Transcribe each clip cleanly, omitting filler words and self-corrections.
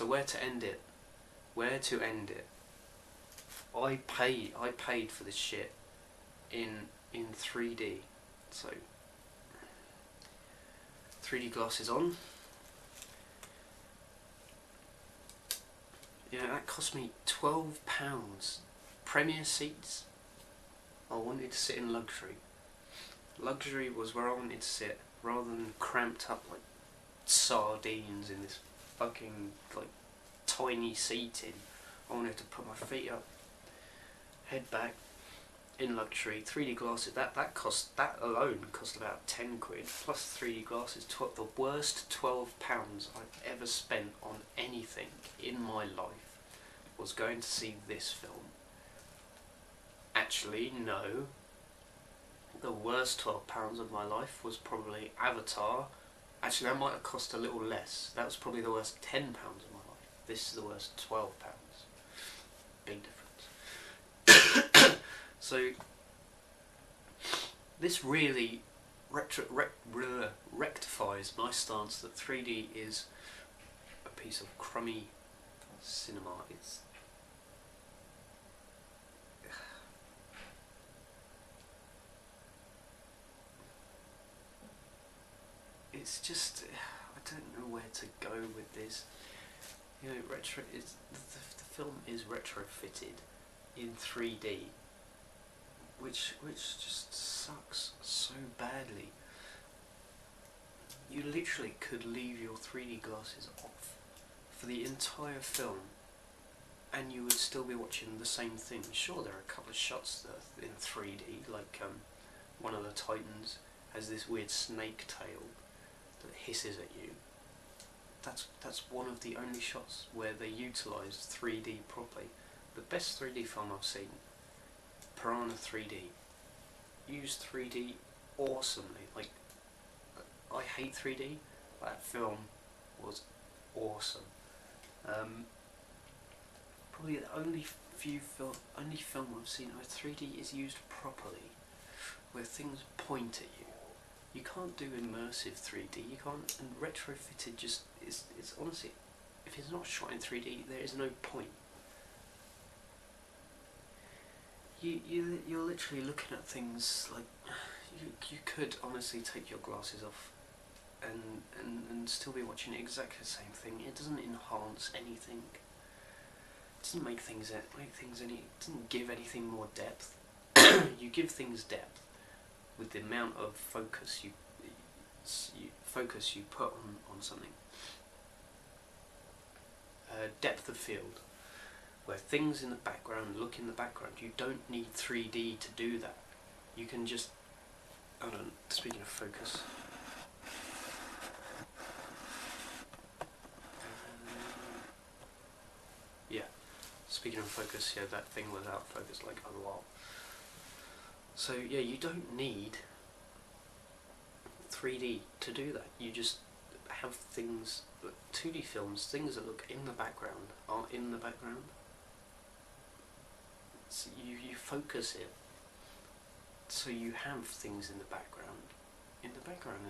So where to end it? Where to end it? I paid for this shit in 3D. So 3D glasses on. Yeah, that cost me £12. Premier seats. I wanted to sit in luxury. Luxury was where I wanted to sit, rather than cramped up like sardines in this fucking like tiny seating. I wanted to put my feet up, head back, in luxury. 3D glasses. That alone cost about £10 plus 3D glasses. The worst £12 I've ever spent on anything in my life was going to see this film. Actually, no. The worst £12 of my life was probably Avatar. Actually, that might have cost a little less. That was probably the worst £10 of my life. This is the worst £12. Big difference. So, this really rectifies my stance that 3D is a piece of crummy cinema. It's just, I don't know where to go with this. You know, the film is retrofitted in 3D, which just sucks so badly. You literally could leave your 3D glasses off for the entire film, and you would still be watching the same thing. Sure, there are a couple of shots that are in 3D, like one of the Titans has this weird snake tail that hisses at you. That's one of the only shots where they utilised 3D properly. The best 3D film I've seen, Piranha 3D, used 3D awesomely. Like, I hate 3D, but that film was awesome. Probably the only film I've seen where 3D is used properly, where things point at you. You can't do immersive 3D. You can't, and retrofitted just it's honestly, if it's not shot in 3D, there is no point. You're literally looking at things like you could honestly take your glasses off and still be watching exactly the same thing. It doesn't enhance anything. It doesn't make things any. It doesn't give anything more depth. You give things depth with the amount of focus you put on something. Depth of field, where things in the background look in the background. You don't need 3D to do that. You can just, hold on, speaking of focus, yeah, speaking of focus, yeah, that thing was out of focus like a lot. So yeah, you don't need 3D to do that. You just have things, 2D films, things that look in the background are in the background. So you focus it, so you have things in the background, and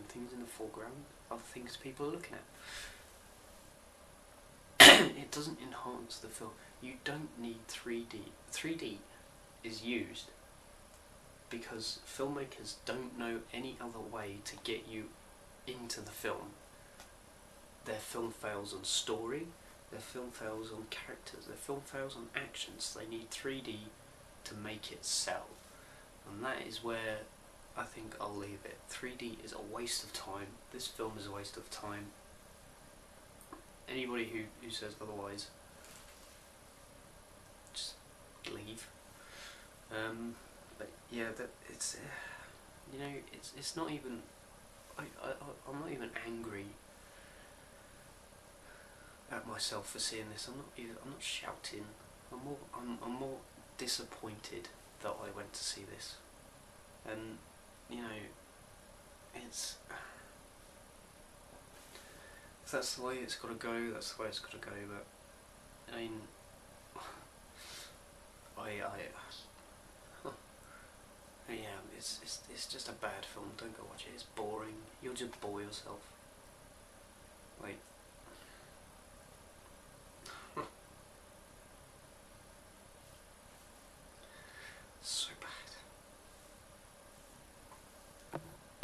things in the foreground are things people are looking at. It doesn't enhance the film. You don't need 3D. 3D is used because filmmakers don't know any other way to get you into the film. Their film fails on story, their film fails on characters, their film fails on actions. They need 3D to make it sell. And that is where I think I'll leave it. 3D is a waste of time. This film is a waste of time. Anybody who says otherwise, just leave. But yeah, it's you know, it's not even. I'm not even angry at myself for seeing this. I'm not shouting. I'm more disappointed that I went to see this. And you know, it's, if that's the way it's got to go, that's the way it's got to go. But I mean, yeah, it's just a bad film. Don't go watch it. It's boring. You'll just bore yourself.